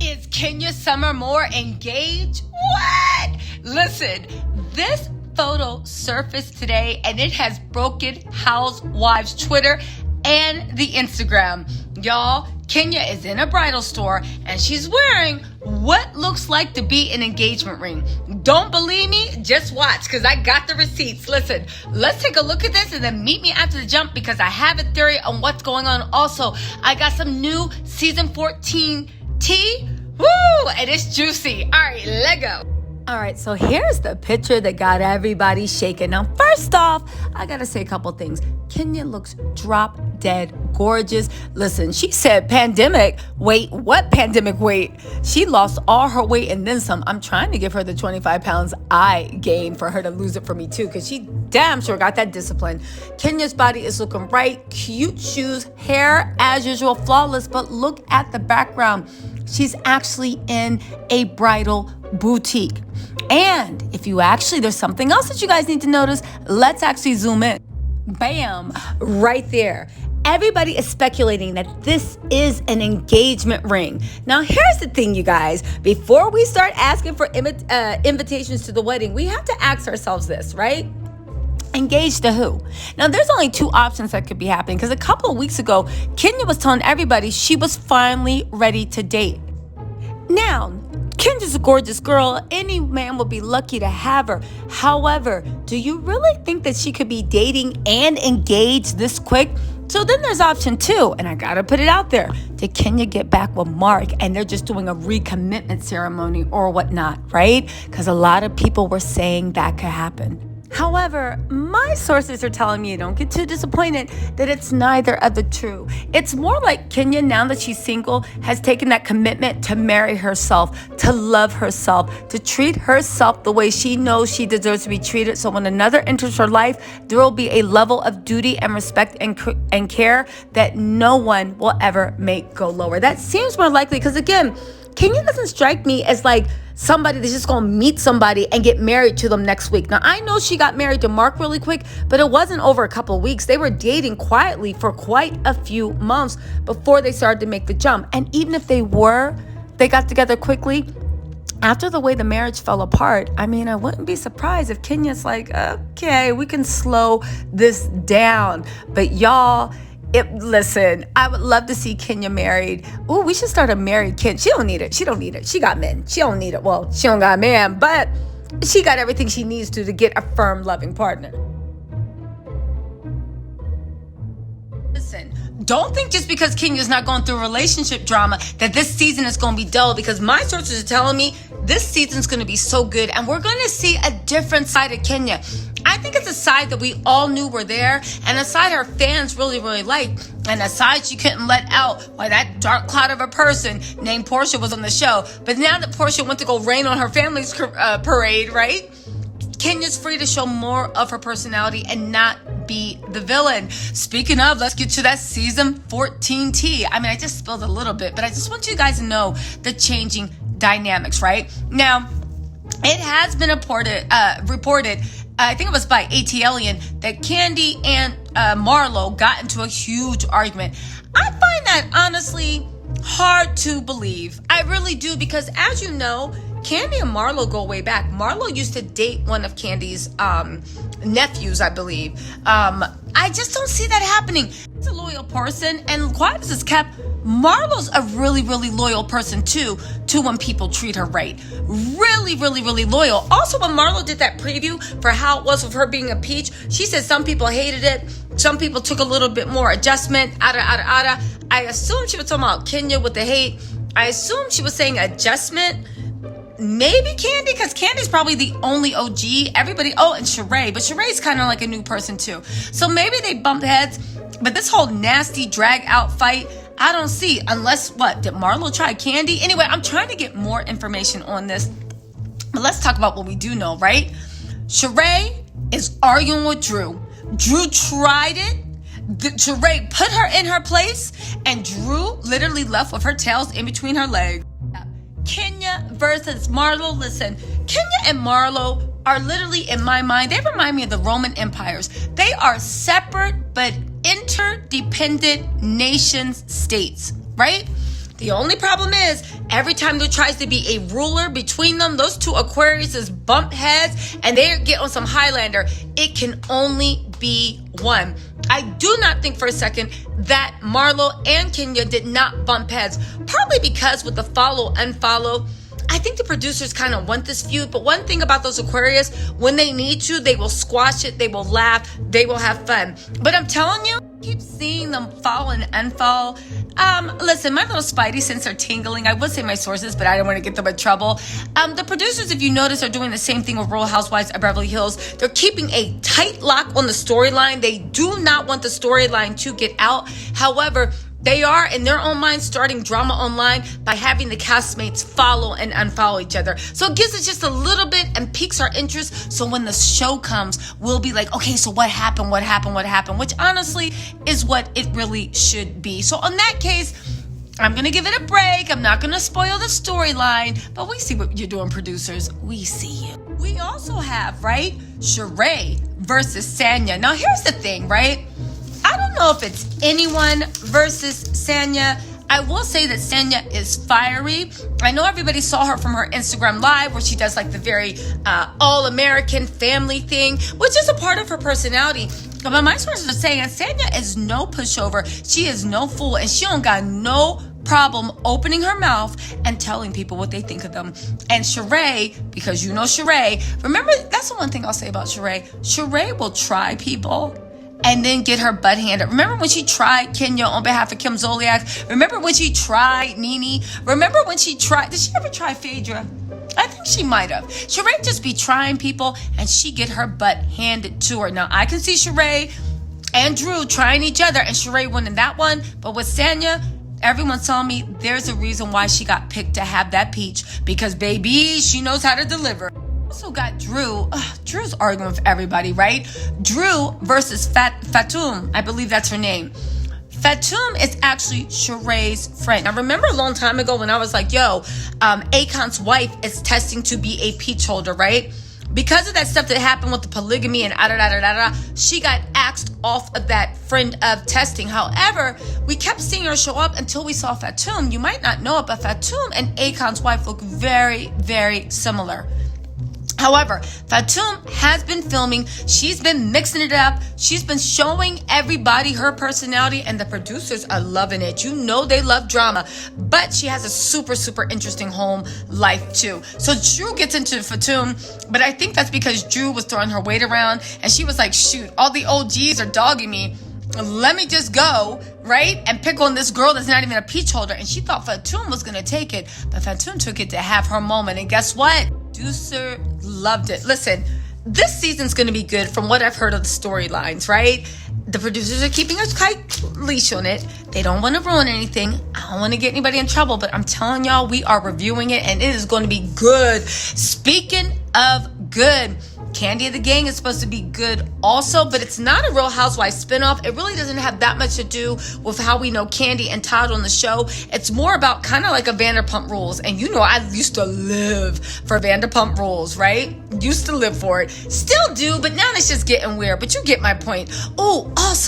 Is Kenya Summer more engaged? What? Listen, this photo surfaced today and it has broken Housewives Twitter and the Instagram. Y'all, Kenya is in a bridal store and she's wearing what looks like to be an engagement ring. Don't believe me? Just watch, because I got the receipts. Listen, let's take a look at this and then meet me after the jump, because I have a theory on what's going on. Also, I got some new season 14 tea. Woo! And it's juicy. All right, let go. All right, so here's the picture that got everybody shaking. Now, first off, I gotta say a couple things. Kenya looks drop dead gorgeous. Listen, she said pandemic. Wait, what pandemic weight? She lost all her weight and then some. I'm trying to give her the 25 pounds I gained for her to lose it for me too, because she damn sure got that discipline. Kenya's body is looking right. Cute shoes, hair as usual, flawless. But look at the background. She's actually in a bridal boutique. And if you there's something else that you guys need to notice. Let's actually zoom in. Bam, right there. Everybody is speculating that this is an engagement ring. Now, here's the thing, you guys. Before we start asking for invitations to the wedding, we have to ask ourselves this, right? Engaged to who? Now, there's only two options that could be happening, because a couple of weeks ago, Kenya was telling everybody she was finally ready to date. Now, Kenya's a gorgeous girl. Any man would be lucky to have her. However, do you really think that she could be dating and engaged this quick? So then there's option two, and I gotta put it out there. Did Kenya get back with Mark and they're just doing a recommitment ceremony or whatnot, right? Because a lot of people were saying that could happen. However, my sources are telling me, don't get too disappointed, that it's neither of the two. It's more like Kenya, now that she's single, has taken that commitment to marry herself, to love herself, to treat herself the way she knows she deserves to be treated. So when another enters her life, there will be a level of duty and respect and care that no one will ever make go lower. That seems more likely, because again, Kenya doesn't strike me as like somebody that's just gonna meet somebody and get married to them next week. Now, I know she got married to Mark really quick, but it wasn't over a couple of weeks. They were dating quietly for quite a few months before they started to make the jump. And even if they got together quickly, after the way the marriage fell apart, I mean, I wouldn't be surprised if Kenya's like, okay, we can slow this down. But y'all, listen, I would love to see Kenya married. Ooh, we should start a married Kenya. She don't need it. She got men. She don't need it. Well, she don't got a man, but she got everything she needs to get a firm, loving partner. Listen, don't think just because Kenya's not going through relationship drama that this season is going to be dull, because my sources are telling me this season's going to be so good and we're going to see a different side of Kenya. I think it's a side that we all knew were there, and a side our fans really, really like, and a side she couldn't let out while that dark cloud of a person named Portia was on the show. But now that Portia went to go rain on her family's parade, right? Kenya's free to show more of her personality and not be the villain. Speaking of, let's get to that season 14 tea. I mean, I just spilled a little bit, but I just want you guys to know the changing dynamics, right? Now, it has been reported, I think it was by ATLian, that Kandi and Marlo got into a huge argument. I find that honestly hard to believe. I really do, because as you know, Kandi and Marlo go way back. Marlo used to date one of Kandi's nephews, I believe. I just don't see that happening. He's a loyal person, and quiet as it's kept, Marlo's a really, really loyal person too, to when people treat her right. Really, really, really loyal. Also, when Marlo did that preview for how it was with her being a peach, she said some people hated it. Some people took a little bit more adjustment. I assume she was talking about Kenya with the hate. I assume she was saying adjustment. Maybe Kandi, because Kandi's probably the only OG. Everybody, and Sheree. But Sheree's kind of like a new person too. So maybe they bump heads. But this whole nasty drag out fight, I don't see, unless, did Marlo try Kandi? Anyway, I'm trying to get more information on this. But let's talk about what we do know, right? Sheree is arguing with Drew. Drew tried it. Sheree put her in her place, and Drew literally left with her tails in between her legs. Kenya versus Marlo. Listen, Kenya and Marlo are literally, in my mind, they remind me of the Roman empires. They are separate but interdependent nations, states, right? The only problem is every time there tries to be a ruler between them, those two Aquariuses bump heads and they get on some Highlander. It can only be one. I do not think for a second that Marlo and Kenya did not bump heads, partly because with the follow unfollow, I think the producers kind of want this feud, but one thing about those Aquarius, when they need to, they will squash it, they will laugh, they will have fun. But I'm telling you, keep seeing them follow and unfollow. Listen, my little spidey sense are tingling. I would say my sources, but I don't want to get them in trouble. The producers, if you notice, are doing the same thing with Real Housewives of Beverly Hills. They're keeping a tight lock on the storyline. They do not want the storyline to get out. However, they are, in their own mind, starting drama online by having the castmates follow and unfollow each other. So it gives us just a little bit and piques our interest. So when the show comes, we'll be like, okay, so what happened? Which honestly is what it really should be. So in that case, I'm going to give it a break. I'm not going to spoil the storyline, but we see what you're doing, producers. We see you. We also have, right, Sheree versus Sanya. Now, here's the thing, right? I don't know if it's anyone versus Sanya. I will say that Sanya is fiery. I know everybody saw her from her Instagram live where she does like the very all-American family thing, which is a part of her personality. But my sources are saying Sanya is no pushover. She is no fool, and she don't got no problem opening her mouth and telling people what they think of them. And Sheree, because you know Sheree, remember, that's the one thing I'll say about Sheree. Sheree will try people and then get her butt handed. Remember when she tried Kenya on behalf of Kim Zolciak? Remember when she tried Nene? Remember when she tried, did she ever try Phaedra? I think she might have. Sheree just be trying people and she get her butt handed to her. Now, I can see Sheree and Drew trying each other and Sheree winning that one. But with Sanya, everyone's telling me there's a reason why she got picked to have that peach. Because, baby, she knows how to deliver. Also got Drew. Drew's arguing with everybody, right? Drew versus Fatum. I believe that's her name. Fatum is actually Sheree's friend. Now, remember a long time ago when I was like, yo, Akon's wife is testing to be a peach holder, right? Because of that stuff that happened with the polygamy and she got axed off of that friend of testing. However, we kept seeing her show up until we saw Fatum. You might not know it, but Fatum and Akon's wife look very, very similar. However, Fatum has been filming. She's been mixing it up. She's been showing everybody her personality, and the producers are loving it. You know they love drama, but she has a super, super interesting home life too. So Drew gets into Fatum, but I think that's because Drew was throwing her weight around, and she was like, shoot, all the OGs are dogging me. Let me just go, right? And pick on this girl that's not even a peach holder. And she thought Fatum was going to take it, but Fatum took it to have her moment. And guess what? Producer loved it. Listen, this season's going to be good from what I've heard of the storylines, right? The producers are keeping a tight leash on it. They don't want to ruin anything. I don't want to get anybody in trouble, but I'm telling y'all, we are reviewing it and it is going to be good. Speaking of good, Candy of the Gang is supposed to be good also, but it's not a Real Housewives spinoff. It really doesn't have that much to do with how we know Candy and Todd on the show. It's more about kind of like a Vanderpump Rules. And you know, I used to live for Vanderpump Rules, right? Used to live for it. Still do, but now it's just getting weird. But you get my point. Oh, also,